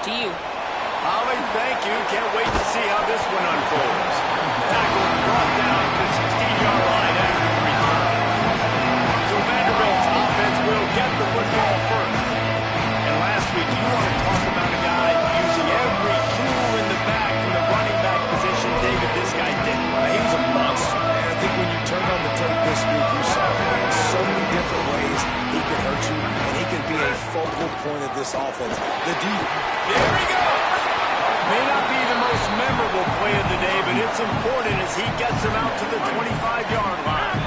to you. Holly, thank you. Can't wait to see how this one unfolds. Tackle brought down to the 16-yard line after the return. So Vanderbilt's offense will get the football first. And last week, you want to talk about a guy using every tool in the bag from the running back position. David, this guy did. He was a monster. And I think when you turn on the tape this week, you saw him in so many different ways he could hurt you, and he could be a focal point of this offense. The deep. There he goes. May not be the most memorable play of the day, but it's important as he gets him out to the 25-yard line.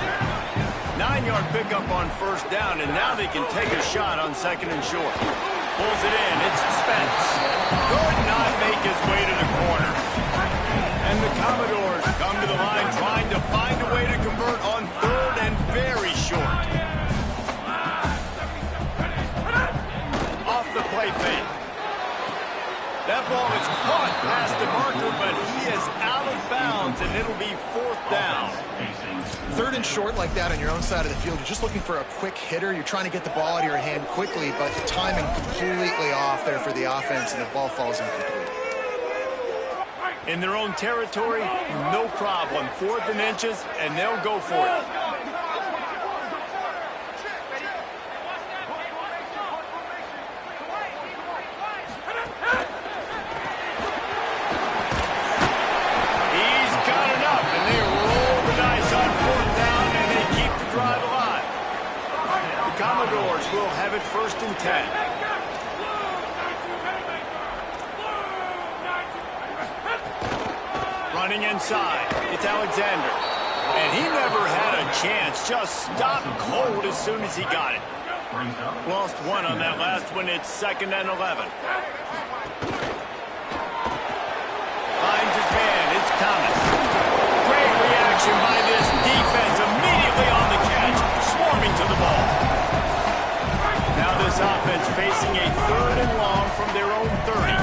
9-yard pickup on first down, and now they can take a shot on second and short. Pulls it in. It's Spence. Could not make his way to the corner. And the Commodores come to the line trying to find a way to convert on third and very short. Off the play fake. That ball is caught past the marker, but he is out of bounds, and it'll be fourth down. Third and short like that on your own side of the field, you're just looking for a quick hitter. You're trying to get the ball out of your hand quickly, but the timing completely off there for the offense, and the ball falls incomplete. In their own territory, no problem. 4th and inches, and they'll go for it. Commodores will have it 1st and 10. Running inside, it's Alexander. And he never had a chance, just stopped cold as soon as he got it. Lost one on that last one, it's 2nd and 11. Finds his man, it's Thomas. Great reaction by this defense, immediately on the catch, swarming to the ball. Now this offense facing a 3rd and long from their own 30.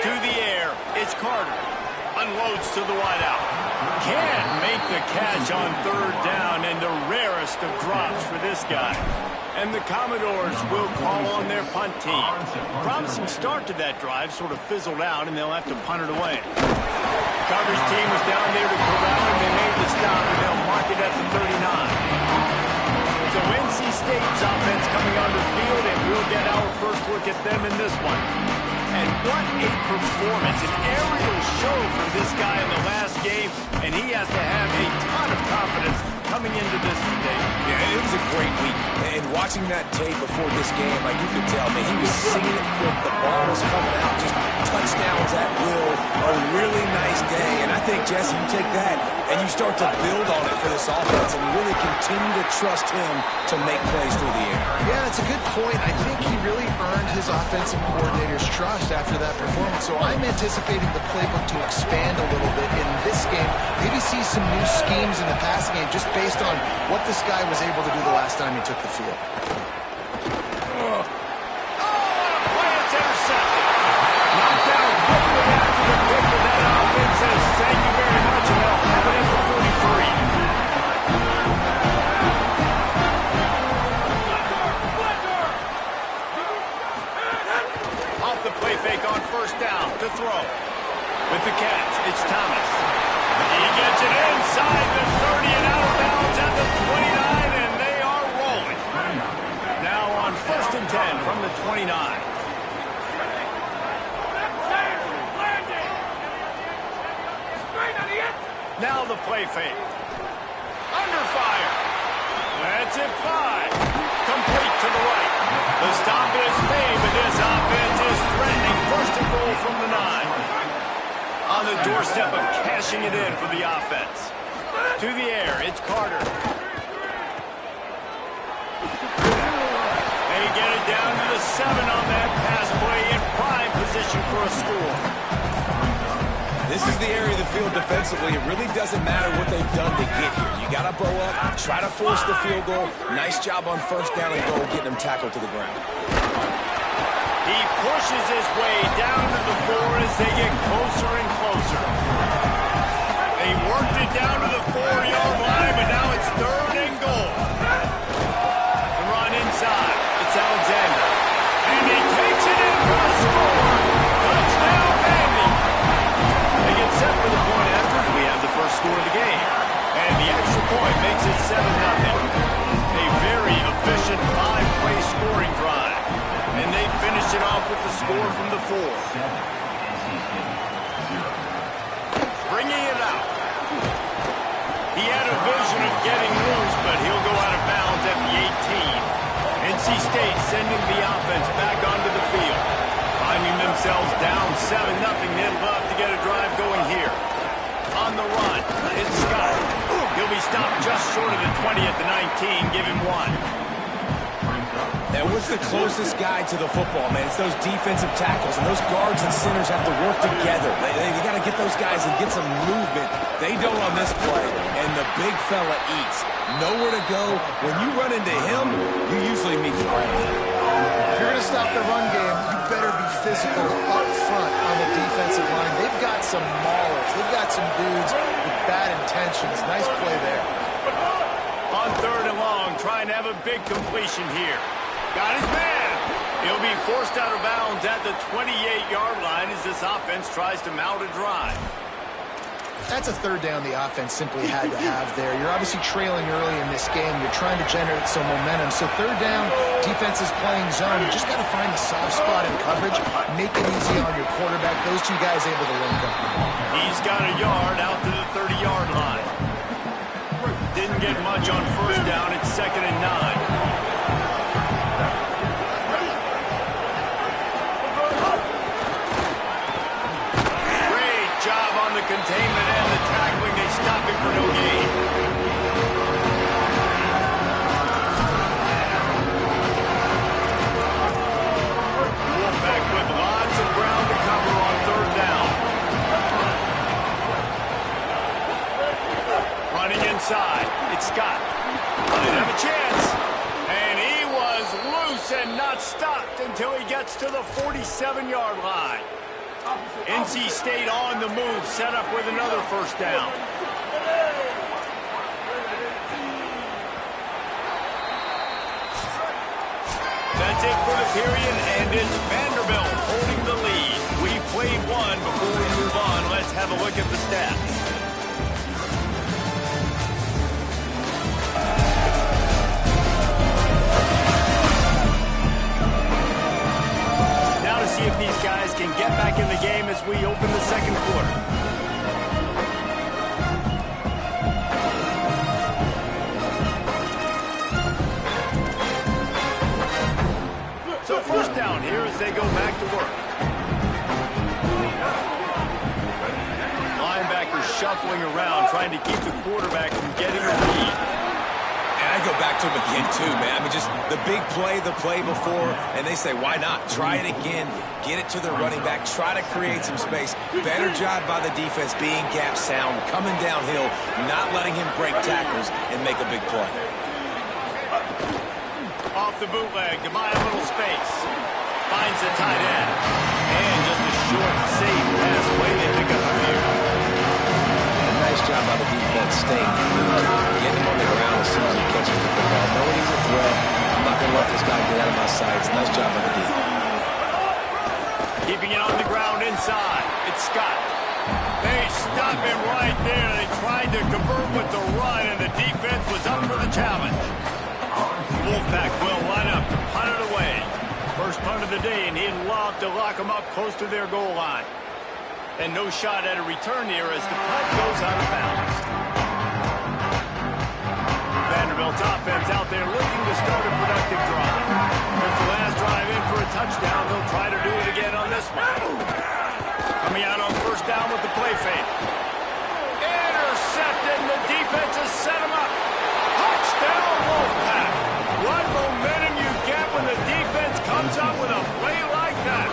To the air, it's Carter. Unloads to the wideout. Can't make the catch on 3rd down, and the rarest of drops for this guy. And the Commodores will call on their punt team. Promising start to that drive, sort of fizzled out, and they'll have to punt it away. Coverage team was down there to corral him. They made the stop, and they'll mark it at the 39. So NC State's offense coming on the field, and we'll get our first look at them in this one. And what a performance, an aerial show from this guy in the last game, and he has to have a ton of confidence coming into this today. Yeah, it was a great week. And watching that tape before this game, like you could tell, man, he was singing it quick. The ball was coming out, just touchdowns at will. A really nice day. And I think, Jesse, you take that and you start to build on it for this offense and really continue to trust him to make plays through the air. Yeah, it's a good point. I think he really earned his offensive coordinator's trust after that performance. So I'm anticipating the playbook to expand a little bit in this game. Maybe see some new schemes in the passing game just based on what this guy was able to do the last time he took the field. Play it's intercepted. Knocked down quickly after the pick, but that offense says thank you very much, and they'll have it at the 43. Off the play fake on first down to throw. With the catch, it's Thomas. He gets it inside the 30 and out of bounds at the 29, and they are rolling. Now on 1st and 10 from the 29. Now the play fake. Under fire. That's it fly. Complete to the right. The stop is made, but this offense is threatening 1st and goal from the 9. On the doorstep of cashing it in for the offense. To the air, it's Carter. They get it down to the 7 on that pass play in prime position for a score. This is the area of the field defensively. It really doesn't matter what they've done to get here. You got to bow up, try to force the field goal. Nice job on 1st down and goal, getting them tackled to the ground. He pushes his way down to the 4 as they get closer and closer. They worked it down to the 4-yard line, but now it's 3rd and goal. The run inside. It's Alexander. first score of the game. And the extra point makes it 7-0. A very efficient 5-play scoring drive. And they finish it off with the score from the 4. Bringing it out. He had a vision of getting loose, but he'll go out of bounds at the 18. NC State sending the offense back onto the field. Finding themselves down 7-0, they'd love to get a drive going here. On the run, it's Scott. He'll be stopped just short of the 20 at the 19, give him 1. And what's the closest guy to the football, man? It's those defensive tackles, and those guards and centers have to work together. They got to get those guys and get some movement. They don't on this play, and the big fella eats. Nowhere to go. When you run into him, you usually meet the ground. If you're going to stop the run game, you better be physical up front on the defensive line. They've got some maulers. They've got some dudes with bad intentions. Nice play there. On 3rd and long, trying to have a big completion here. Got his man. He'll be forced out of bounds at the 28-yard line as this offense tries to mount a drive. That's a 3rd down the offense simply had to have there. You're obviously trailing early in this game. You're trying to generate some momentum. So 3rd down, defense is playing zone. You just got to find the soft spot in coverage. Make it easy on your quarterback. Those two guys able to link up. He's got a yard out to the 30-yard line. Didn't get much on 1st down. It's 2nd and 9. The containment and the tackling, they stop him for no gain. Wolfpack with lots of ground to cover on 3rd down. Running inside, it's Scott. Might have a chance. And he was loose and not stopped until he gets to the 47-yard line. NC State on the move, set up with another 1st down. That's it for the period, and it's Vanderbilt holding the lead. We played one before we move on. Let's have a look at the stats. See if these guys can get back in the game as we open the 2nd quarter. So 1st down here as they go back to work. Linebackers shuffling around, trying to keep the quarterback from getting a lead. I go back to him again, too, man. I mean, just the big play, the play before, and they say, why not? Try it again. Get it to the running back. Try to create some space. Better job by the defense being gap sound, coming downhill, not letting him break tackles and make a big play. Off the bootleg to buy a little space. Finds the tight end. And just a short, safe pass play they pick up here. Nice job by the defense staying glued. Getting him on the ground as soon as he catches the football. Knowing he's a threat, I'm not going to let this guy get out of my sights. Nice job by the defense. Keeping it on the ground inside. It's Scott. They stop him right there. They tried to convert with the run, and the defense was up for the challenge. Wolfpack will line up to punt it away. First punt of the day, and he'd love to lock them up close to their goal line. And no shot at a return here as the punt goes out of bounds. Vanderbilt's offense out there looking to start a productive drive. With the last drive in for a touchdown, they'll try to do it again on this one. Coming out on 1st down with the play fake. Intercepted, and the defense has set him up. Touchdown, Wolfpack. What momentum you get when the defense comes up with a play like that.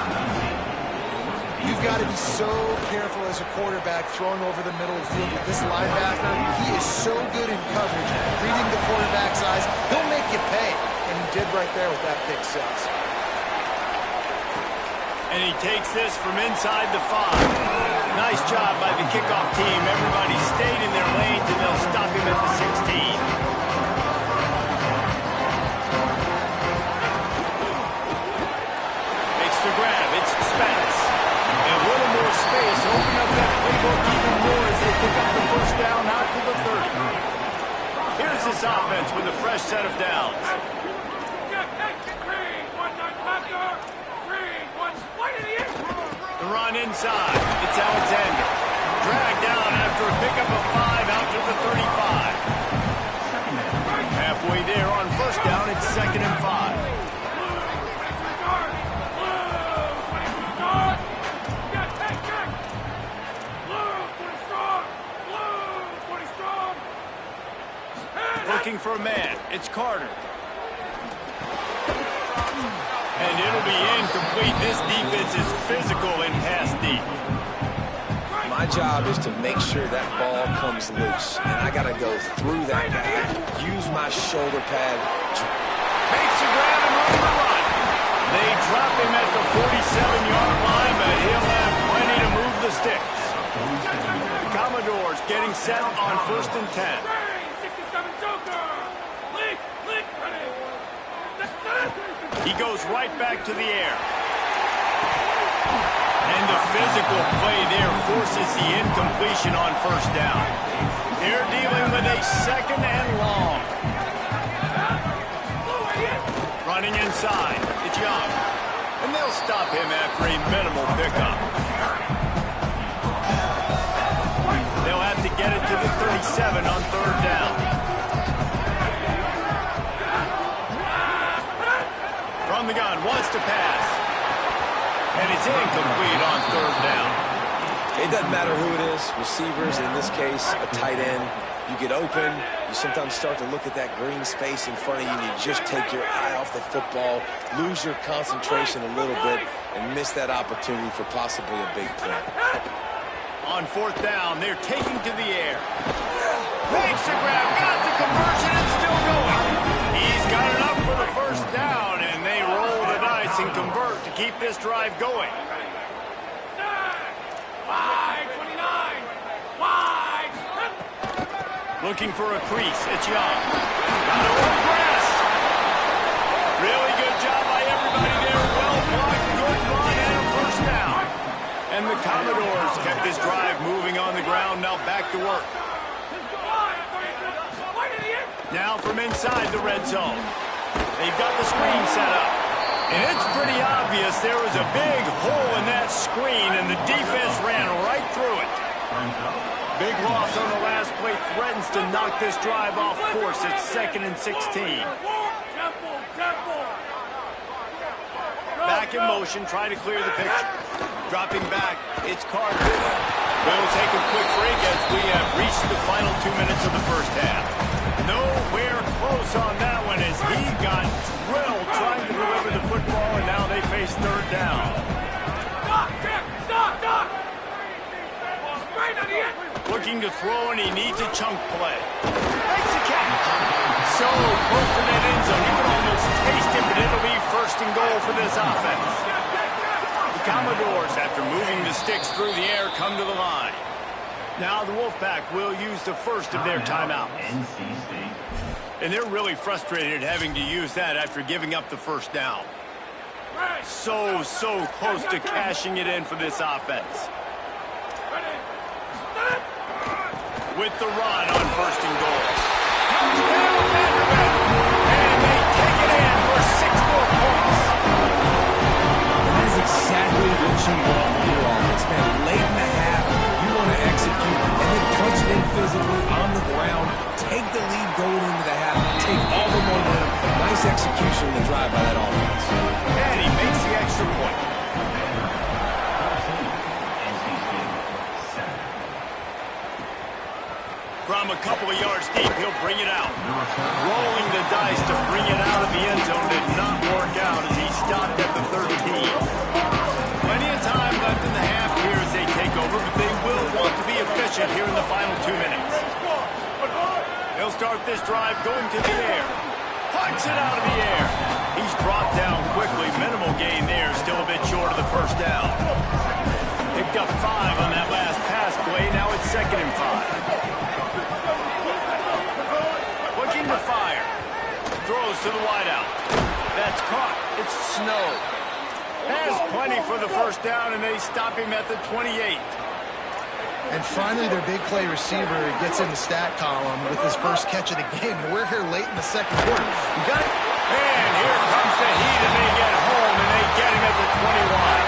You've got to be so careful as a quarterback throwing over the middle of the field with this linebacker. He is so good in coverage, reading the quarterback's eyes. He'll make you pay, and he did right there with that pick 6. And he takes this from inside the 5. Nice job by the kickoff team. Everybody stayed in their lanes, and they'll stop him at the 16. Makes the grab. It's Spence. A little more space, open up that playbook even more as they pick up the 1st down. offense with a fresh set of downs. The run inside. It's Alexander. Dragged down after a pickup of 5 out to the 35. Halfway there on first down, it's 2nd and 5. Looking for a man. It's Carter. And it'll be incomplete. This defense is physical and pass deep. My job is to make sure that ball comes loose. And I got to go through that guy, use my shoulder pad. Makes the grab and on the run. They drop him at the 47-yard line, but he'll have plenty to move the sticks. The Commodores getting set on 1st and 10. He goes right back to the air. And the physical play there forces the incompletion on first down. They're dealing with a 2nd and long. Running inside. It's Young. And they'll stop him after a minimal pickup. They'll have to get it to the 37 on 3rd down. From the gun, wants to pass. And it's incomplete on 3rd down. It doesn't matter who it is. Receivers, in this case, a tight end. You get open. You sometimes start to look at that green space in front of you, and you just take your eye off the football, lose your concentration a little bit, and miss that opportunity for possibly a big play. On 4th down, they're taking to the air. Makes the grab, got the conversion, and still going. He's got enough for the first down, and they roll the dice and convert to keep this drive going. Wide, 29. Wide. Looking for a crease. It's Young. Got a little press. Really good job by everybody there. Well blocked, good run, and a first down. And the Commodores kept this drive moving on the ground. Now back to work. Now from inside the red zone. They've got the screen set up. And it's pretty obvious there was a big hole in that screen, and the defense ran right through it. Big loss on the last play threatens to knock this drive off course. It's 2nd and 16. Back in motion, try to clear the picture. Dropping back, it's Carter. We'll take a quick break as we have reached the final 2 minutes of the first half. Nowhere close on that one as he got drilled trying to deliver the football, and now they face 3rd down. Stop! Right on the end. Looking to throw, and he needs a chunk play. Makes the catch. So close to that end zone, you can almost taste it, but it'll be 1st and goal for this offense. The Commodores, after moving the sticks through the air, come to the line. Now the Wolfpack will use the first of their timeouts. And they're really frustrated having to use that after giving up the first down. So close to cashing it in for this offense. With the run on 1st and goal. Touchdown, Vanderbilt! And they take it in for 6 more points. That is exactly what you want from your offense, man. Late in the half, you want to execute and then punch it in physically on the ground. Take the lead going into the half. Take all the momentum. Nice execution in the drive by that offense. And he makes the extra point. From a couple of yards deep, he'll bring it out. Rolling the dice to bring it out of the end zone did not work out as he stopped at the 13. Plenty of time left in the half here as they take over, but they will want to be efficient here in the final 2 minutes. They'll start this drive going to the air. Pucks it out of the air. He's brought down quickly. Minimal gain there, still a bit short of the first down. Picked up 5 on that last pass play. Now it's 2nd and 5. Looking to fire. Throws to the wideout. That's caught. It's Snow. Has plenty for the first down, and they stop him at the 28. And finally, their big play receiver gets in the stat column with his first catch of the game. And we're here late in the second quarter. You got it. And here comes the heat, and they get home, and they get him at the 21.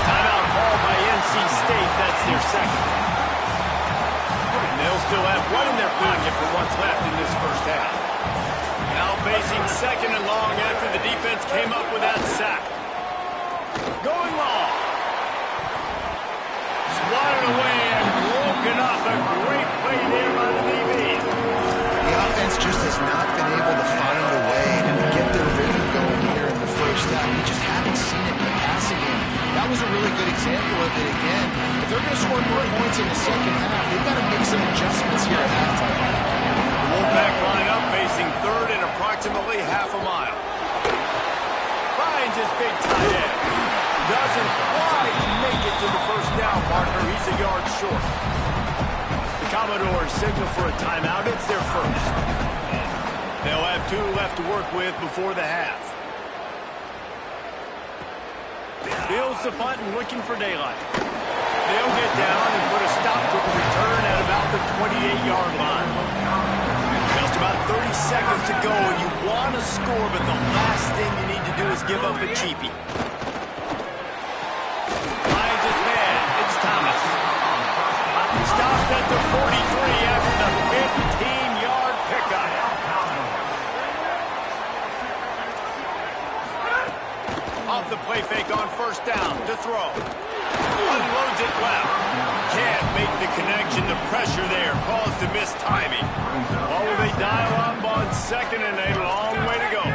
Timeout called by NC State. That's their second. And they'll still have one in their pocket for what's left in this first half. Now facing second and long after the defense came up with that sack. Going long. Swatted away and broken up. A great play there by the DB. The offense just has not been able to find a way to get their rhythm going here in the first half. We just haven't seen it in the passing game. That was a really good example of it again. If they're going to score more points in the second half, they've got to make some adjustments here at halftime. The Wolfpack line up facing third and approximately half a mile. Finds his big tight end. Doesn't quite make it to the first down marker. He's a yard short. The Commodores signal for a timeout. It's their first. They'll have 2 left to work with before the half. Fields the punt and looking for daylight. They'll get down and put a stop to the return at about the 28-yard line. Just about 30 seconds to go. You want to score, but the last thing you need to do is give up a cheapie. Finds his man. It's Thomas. Stopped at the 43 after the 15-yard pickup. Off the play fake on first down to throw. Unloads it left. Can't make the connection. The pressure there caused the missed timing. Oh, they dial up on second and a long way to go.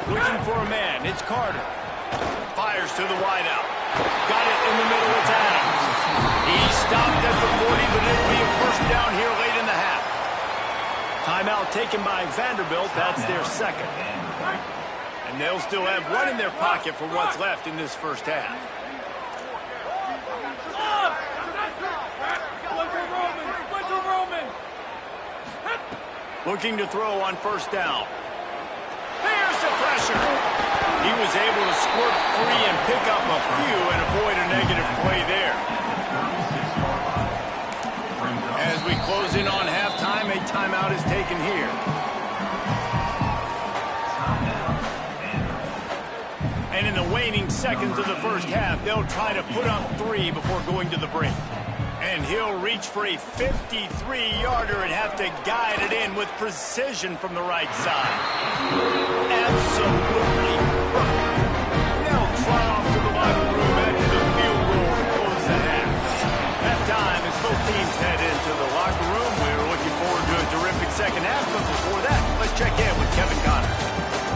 Looking for a man. It's Carter. Fires to the wideout. Got it in the middle. It's Adams. He stopped at the 40, but it'll be a first down here late in the half. Timeout taken by Vanderbilt. That's their second. And they'll still have one in their pocket for what's left in this first half. Looking to throw on first down. There's the pressure. He was able to squirt free and pick up a few and avoid a negative play there. As we close in on halftime, a timeout is taken here. And in the waning seconds of the first half, they'll try to put up 3 before going to the break. And he'll reach for a 53-yarder and have to guide it in with precision from the right side. Absolutely perfect. Now try off to the locker room after the field goal to close the half. Halftime as both teams head into the locker room. We're looking forward to a terrific second half, but before that, let's check in with Kevin Connors.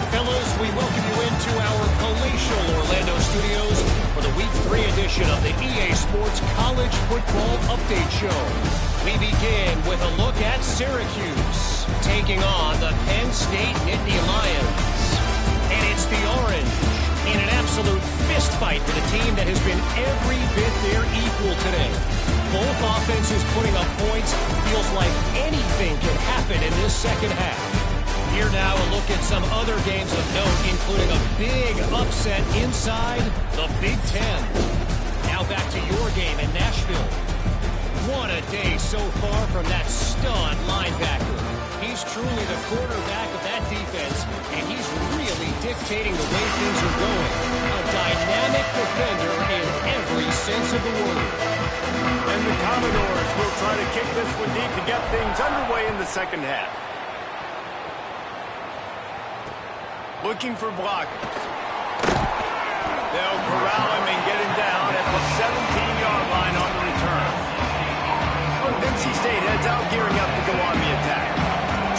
Fellas, we welcome you into our palatial Orlando studios for the Week 3 edition of the EA Sports College Football Update Show. We begin with a look at Syracuse, taking on the Penn State Nittany Lions. And it's the Orange in an absolute fistfight with a team that has been every bit their equal today. Both offenses putting up points. Feels like anything can happen in this second half. Here now a look at some other games of note, including a big upset inside the Big Ten. Now back to your game in Nashville. What a day so far from that stud linebacker. He's truly the quarterback of that defense, and he's really dictating the way things are going. A dynamic defender in every sense of the word. And the Commodores will try to kick this one deep to get things underway in the second half. Looking for blockers. They'll corral him and get him down at the 17-yard line on the return. NC State heads out gearing up to go on the attack.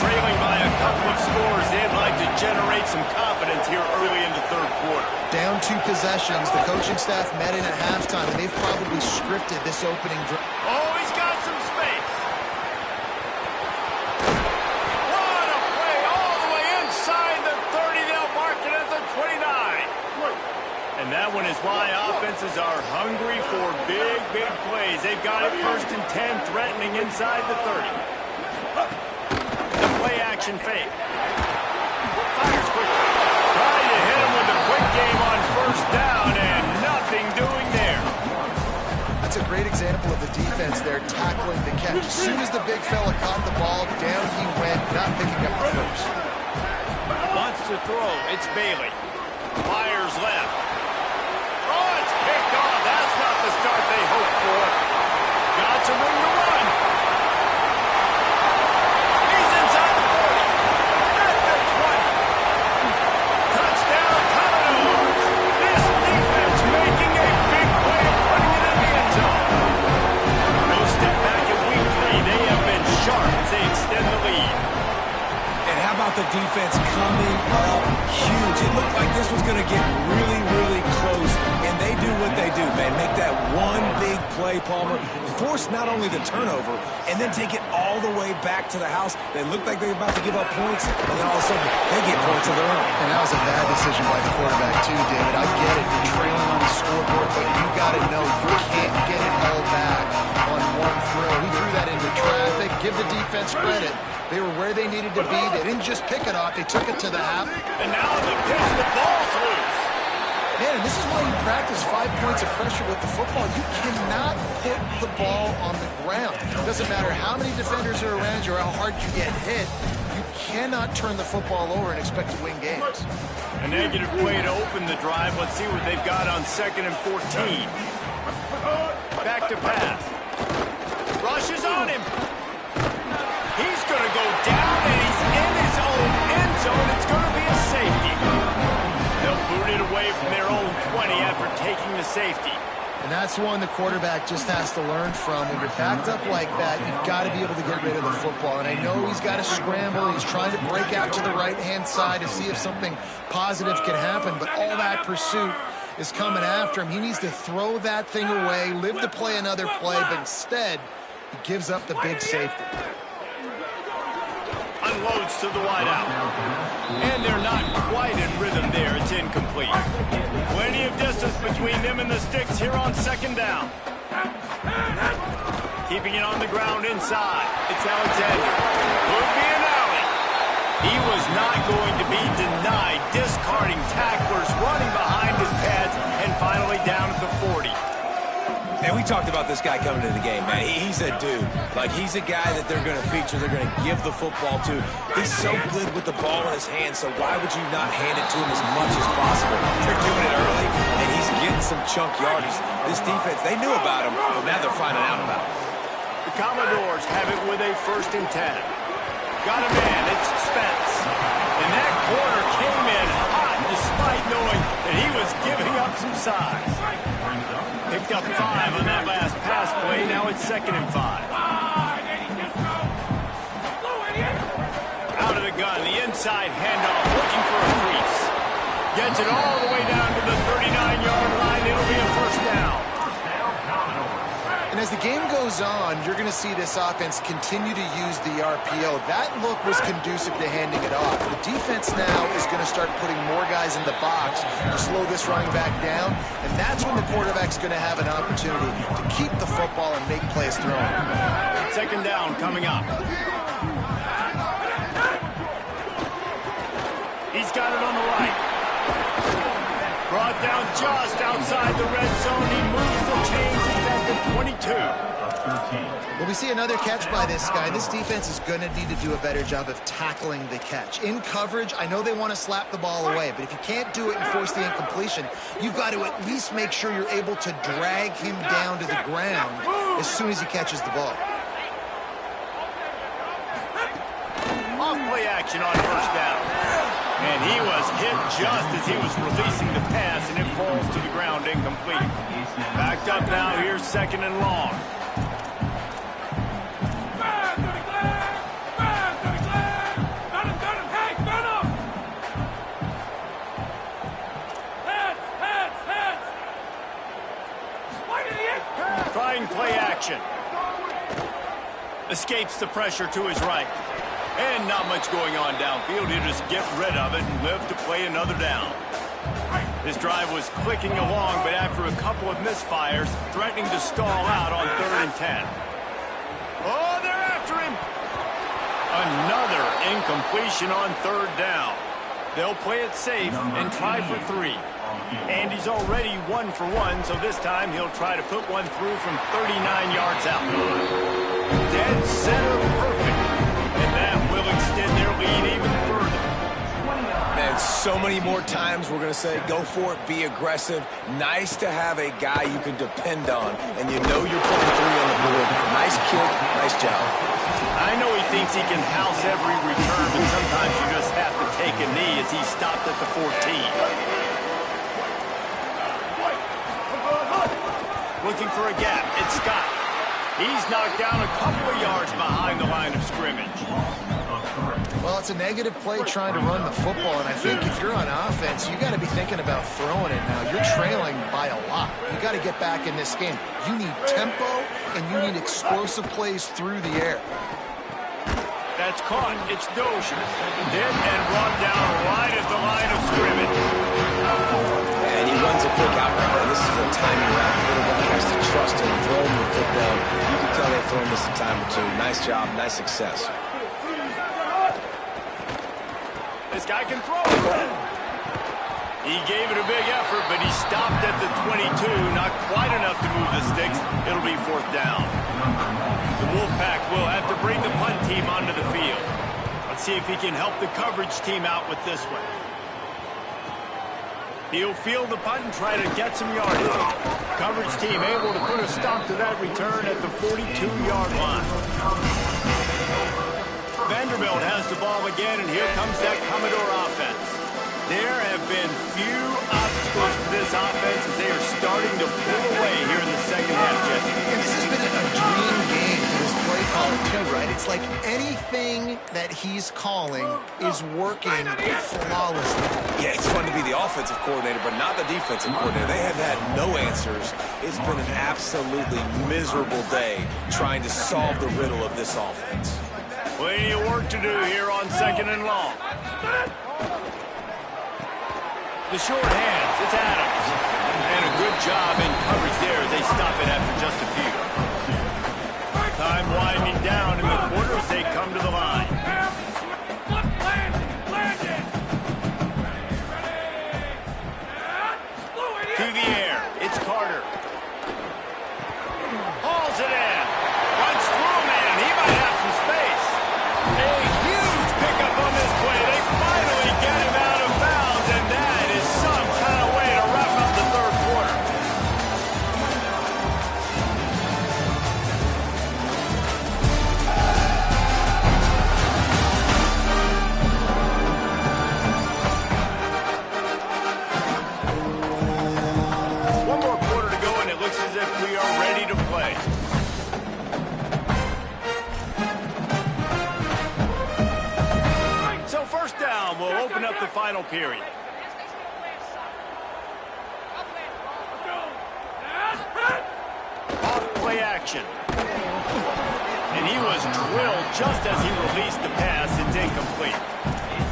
Trailing by a couple of scores, they'd like to generate some confidence here early in the third quarter. Down 2 possessions. The coaching staff met in at halftime, and they've probably scripted this opening drive. Oh, he's got some space. What a play all the way inside the 30. They'll mark it at the 29. And that one is why offenses are hungry for big, big plays. They've got it first and 10, threatening inside the 30. The play action fake. Fires quickly. Trying to hit him with a quick game on first down, and catch. As soon as the big fella caught the ball, down he went, not picking up the first. Wants to throw. It's Bailey. Fires left. Oh, it's picked off. That's not the start they hoped for. Got some room to run. He's inside the 40. At the 20. Touchdown, Commodores. This defense making a big play, putting it in the end zone. No step back in week 3. They have been sharp as they extend the lead. And how about the defense coming up huge? It looked like this was going to get really, really close, and they do what they do, man. Make that one big play, Palmer. Force not only the turnover, and then take it all the way back to the house. They look like they're about to give up points, and then all of a sudden, they get points of their own. And that was a bad decision by the quarterback, too, David. I get it. You're trailing on the scoreboard, but you got to know you can't get it all back on one throw. He threw that into traffic. Give the defense credit. They were where they needed to be. They didn't just pick it off. They took it to the half. And now the pitch, the ball's loose. Man, and this is why you practice 5 points of pressure with the football. You cannot put the ball on the ground. It doesn't matter how many defenders are around you or how hard you get hit. You cannot turn the football over and expect to win games. A negative play to open the drive. Let's see what they've got on 2nd and 14. Back to pass. Rush is on him. He's going to go down, and he's in his own end zone. It's going to be a safety. They'll boot it away from their own 20 after taking the safety. And that's one the quarterback just has to learn from. When you're backed up like that, you've got to be able to get rid of the football. And I know he's got to scramble. He's trying to break out to the right-hand side to see if something positive can happen. But all that pursuit is coming after him. He needs to throw that thing away, live to play another play, but instead, he gives up the big safety. Unloads to the wideout. And they're not quite in rhythm there. It's incomplete. Plenty of distance between them and the sticks here on 2nd down. Keeping it on the ground inside. It's Alexander. Could be an alley. He was not going to be denied. Discarding tacklers, running behind his pads, and finally down at the 40. And we talked about this guy coming into the game, man. He's a dude. Like, he's a guy that they're going to feature, they're going to give the football to. He's so good with the ball in his hands, so why would you not hand it to him as much as possible? They're doing it early, and he's getting some chunk yardage. This defense, they knew about him, but now they're finding out about him. The Commodores have it with a 1st and 10. Got a man, it's Spence. And that corner came in hot despite knowing that he was giving up some size. Picked up 5 on that last pass play. Now it's 2nd and 5. Out of the gun, the inside handoff, looking for a crease. Gets it all the way down to the 39-yard line. It'll be a 1st down. And as the game goes on, you're going to see this offense continue to use the RPO. That look was conducive to handing it off. The defense now is going to start putting more guys in the box to slow this running back down, and that's when the quarterback's going to have an opportunity to keep the football and make plays throwing. 2nd down coming up. He's got it on the right. Brought down just outside the red zone. He moves the chains. He's at the 22. Well, we see another catch by this guy. This defense is going to need to do a better job of tackling the catch. In coverage, I know they want to slap the ball away, but if you can't do it and force the incompletion, you've got to at least make sure you're able to drag him down to the ground as soon as he catches the ball. Off play action on 1st down. And he was hit just as he was releasing the pass, and it falls to the ground incomplete. Backed up now, here's 2nd and long. Trying play action. Escapes the pressure to his right. And not much going on downfield. He'll just get rid of it and live to play another down. This drive was clicking along, but after a couple of misfires, threatening to stall out on 3rd and 10. Oh, they're after him. Another incompletion on 3rd down. They'll play it safe and try for 3. And he's already 1 for 1, so this time he'll try to put one through from 39 yards out. Dead center perfect. And that will extend their lead even further. Man, so many more times we're going to say, go for it, be aggressive. Nice to have a guy you can depend on, and you know you're putting 3 on the board. Nice kick, nice job. I know he thinks he can house every return, but sometimes you just have to take a knee as he stopped at the 14. Looking for a gap, it's Scott. He's knocked down a couple of yards behind the line of scrimmage. Well, it's a negative play trying to run the football, and I think if you're on offense, you got to be thinking about throwing it now. You're trailing by a lot. You got to get back in this game. You need tempo, and you need explosive plays through the air. That's caught. It's Dozier. Hit and brought down right at the line of scrimmage. And he runs a quick out route, and this is a timing route. The quarterback has to trust him, throw him the foot down. You can tell they've thrown this a time or two. Nice job, nice success. This guy can throw it. He gave it a big effort, but he stopped at the 22. Not quite enough to move the sticks. It'll be 4th down. The Wolfpack will have to bring the punt team onto the field. Let's see if he can help the coverage team out with this one. He'll field the punt and try to get some yardage. Coverage team able to put a stop to that return at the 42-yard line. Vanderbilt has the ball again, and here comes that Commodore offense. There have been few obstacles for this offense as they are starting to pull away here in the second half, Jesse. And this has been a dream game for this play caller, too, right? It's like anything that he's calling is working flawlessly. Yeah, it's fun to be the offensive coordinator, but not the defensive coordinator. They have had no answers. It's been an absolutely miserable day trying to solve the riddle of this offense. Plenty of work to do here on 2nd and long. The short hands, it's Adams. And a good job in coverage there as they stop it after just a few. Time winding down in the quarter as they come to the line. To the air, it's Carter. Hauls it in. Runs through a man. He might have some space. A huge pickup on this play. They finally get him out of bounds, and that is some kind of way to wrap up the 3rd quarter. One more quarter to go, and it looks as if we are ready to play. So 1st down, we'll open up the final period. Off play action. And he was drilled just as he released the pass. It's incomplete.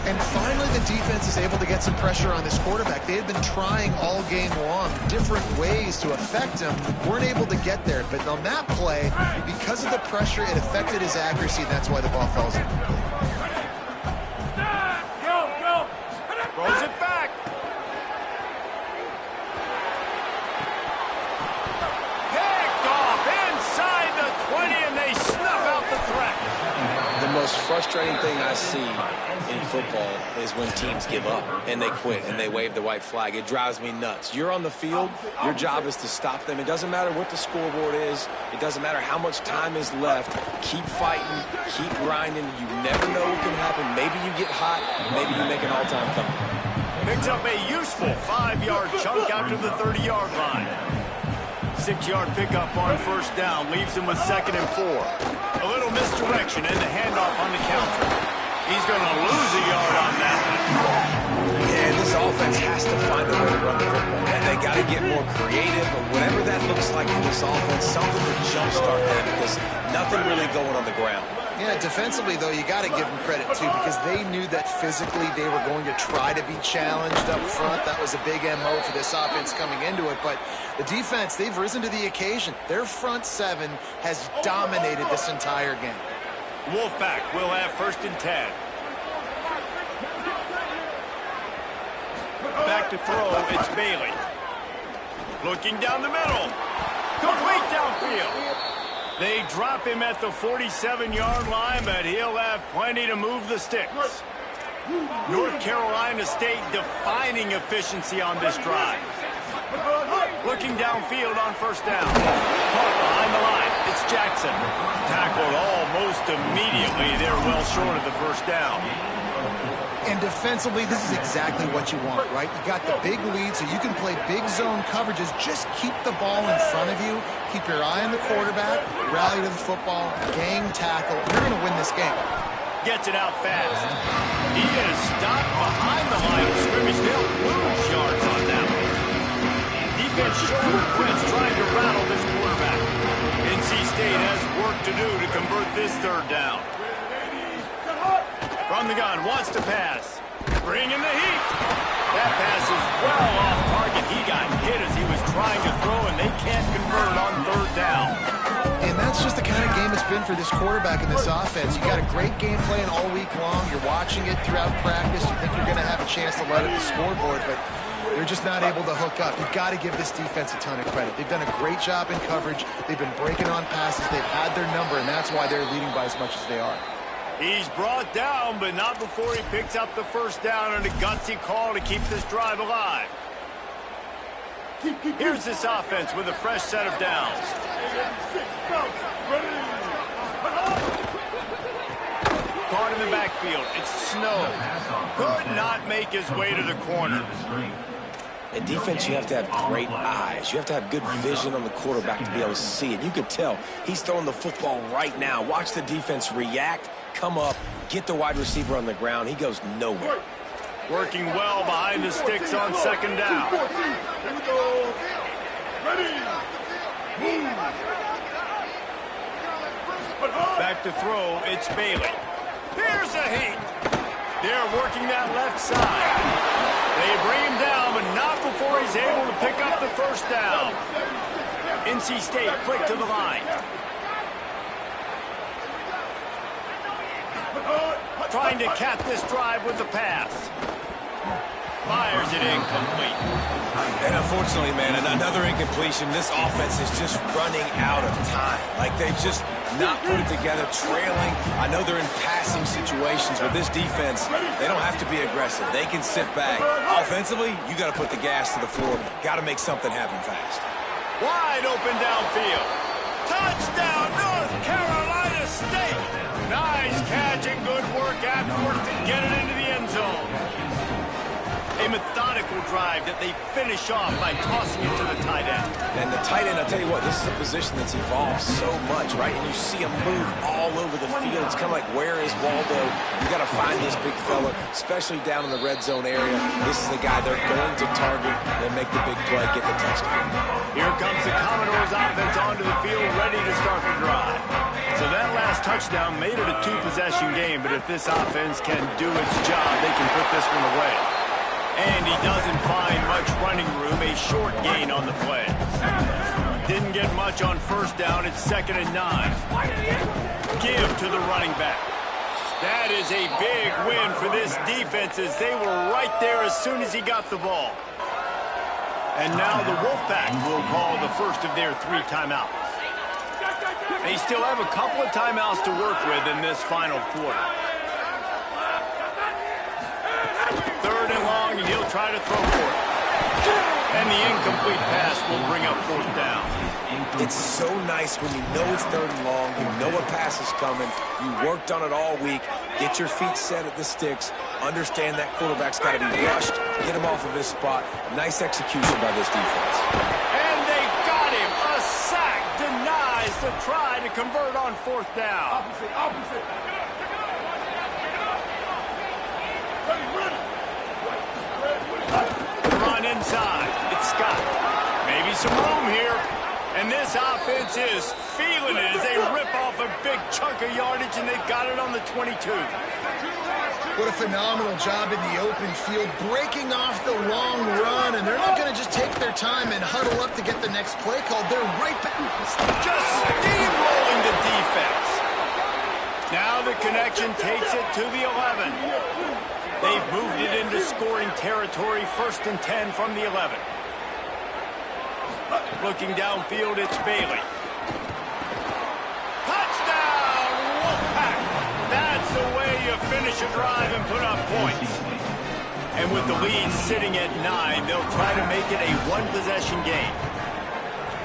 And finally, the defense is able to get some pressure on this quarterback. They had been trying all game long different ways to affect him. Weren't able to get there. But on that play, because of the pressure, it affected his accuracy, and that's why the ball falls in. Throws it back. Picked off inside the 20, and they snuff out the threat. The most frustrating thing I see in football is when teams give up and they quit and they wave the white flag. It drives me nuts. You're on the field. Your job is to stop them. It doesn't matter what the scoreboard is. It doesn't matter how much time is left. Keep fighting. Keep grinding. You never know what can happen. Maybe you get hot. Maybe you make an all-time comeback. Picks up a useful 5-yard chunk out to the 30-yard line. 6-yard pickup on 1st down. Leaves him with 2nd and 4. A little misdirection and the handoff on the counter. He's going to lose a yard on that one. Yeah, this offense has to find a way to run the football. And they got to get more creative or whatever that looks like for this offense. Something to jumpstart them because nothing really going on the ground. Yeah, defensively, though, you got to give them credit, too, because they knew that physically they were going to try to be challenged up front. That was a big MO for this offense coming into it. But the defense, they've risen to the occasion. Their front 7 has dominated this entire game. Wolfpack will have 1st and 10. Back to throw, it's Bailey. Looking down the middle. Complete downfield. They drop him at the 47-yard line, but he'll have plenty to move the sticks. North Carolina State defining efficiency on this drive. Looking downfield on first down. Caught behind the line. It's Jackson. Tackled almost immediately. They're well short of the first down. And defensively, this is exactly what you want, right? You got the big lead, so you can play big zone coverages. Just keep the ball in front of you. Keep your eye on the quarterback. Rally to the football. Gang tackle. You're going to win this game. Gets it out fast. He is stopped behind the line of scrimmage. They'll lose yards on that one. Defense showing regrets trying to rattle this quarterback. NC State has work to do to convert this third down. From the gun, wants to pass. Bring in the heat. That pass is well off target. He got hit as he was trying to throw, and they can't convert on third down. And that's just the kind of game it's been for this quarterback in this offense. You got a great game plan all week long. You're watching it throughout practice. You think you're going to have a chance to light up the scoreboard, but they're just not able to hook up. You've got to give this defense a ton of credit. They've done a great job in coverage. They've been breaking on passes. They've had their number, and that's why they're leading by as much as they are. He's brought down, but not before he picks up the first down on a gutsy call to keep this drive alive. Here's this offense with a fresh set of downs. Caught in the backfield. It's Snow. Could not make his way to the corner. In defense, you have to have great eyes. You have to have good vision on the quarterback to be able to see it. You could tell he's throwing the football right now. Watch the defense react, come up, get the wide receiver on the ground. He goes nowhere. Working well behind the sticks on second down. Back to throw, it's Bailey. Here's a heat. They're working that left side. They bring him down, but not before he's able to pick up the first down. NC State quick to the line. Trying to cap this drive with the pass. Fires it incomplete. And unfortunately, man, another incompletion. This offense is just running out of time. Like they've just not put it together, trailing. I know they're in passing situations, but this defense, they don't have to be aggressive. They can sit back. Offensively, you got to put the gas to the floor. Got to make something happen fast. Wide open downfield. Touchdown, North Carolina State. Nice catch and good work afterwards to get it into the end zone. A methodical drive that they finish off by tossing it to the tight end. And the tight end, I'll tell you what, this is a position that's evolved so much, right? And you see him move all over the field. It's kind of like, where is Waldo? You got to find this big fella, especially down in the red zone area. This is the guy they're going to target and make the big play, get the touchdown. Here comes the Commodores offense onto the field, ready to start the drive. So that last touchdown made it a two-possession game, but if this offense can do its job, they can put this one away. And he doesn't find much running room, a short gain on the play. Didn't get much on first down, it's 2nd and 9. Give to the running back. That is a big win for this defense as they were right there as soon as he got the ball. And now the Wolfpack will call the first of their 3 timeouts. They still have a couple of timeouts to work with in this final quarter. 3rd and long, and he'll try to throw for it. And the incomplete pass will bring up 4th down. It's so nice when you know it's 3rd and long, you know a pass is coming, you worked on it all week, get your feet set at the sticks, understand that quarterback's got to be rushed, get him off of his spot. Nice execution by this defense. And they got him. A sack denies the try to convert on 4th down. Opposite. Run inside. It's Scott. Maybe some room here. And this offense is feeling it as they rip off a big chunk of yardage, and they've got it on the 22. What a phenomenal job in the open field, breaking off the long run, and they're not going to just take their time and huddle up to get the next play called. They're right back. Just steamrolling the defense. Now the connection takes it to the 11. They've moved it into scoring territory, 1st and 10 from the 11. Looking downfield, it's Bailey. to finish a drive and put up points. And with the lead sitting at 9, they'll try to make it a one-possession game.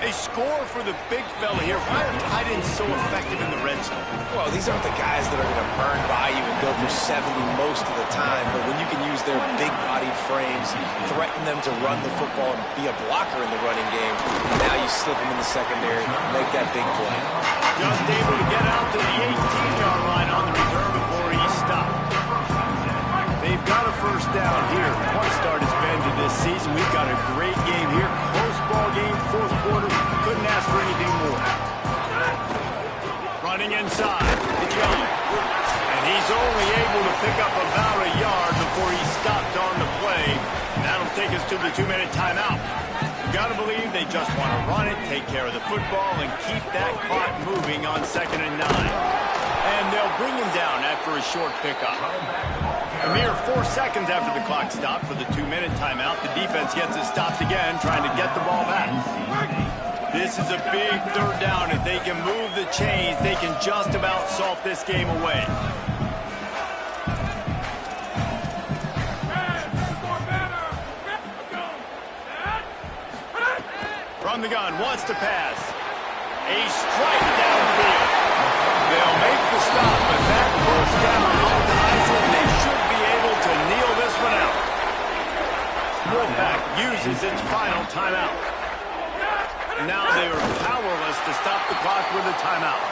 A score for the big fella here. Why are tight ends so effective in the red zone? Well, these aren't the guys that are going to burn by you and go for 70 most of the time, but when you can use their big-bodied frames, threaten them to run the football and be a blocker in the running game, now you slip them in the secondary, make that big play. Just able to get out to the 18-yard line on the return before he stopped. They've got a first down here. One start has been to this season. We've got a great game here. Close ball game, fourth quarter. Couldn't ask for anything more. Running inside. It's Young. And he's only able to pick up about a yard before he stopped on the play. And that'll take us to the 2-minute timeout. Got to believe they just want to run it, take care of the football, and keep that clock moving on 2nd and 9. And they'll bring him down after a short pickup. A mere 4 seconds after the clock stopped for the 2-minute timeout, the defense gets it stopped again, trying to get the ball back. This is a big third down. If they can move the chains, they can just about solve this game away. From the gun, wants to pass. A strike downfield. They'll make the stop, but that first down optimizes it. They should be able to kneel this one out. Wolfpack uses its final timeout. Now they are powerless to stop the clock with a timeout.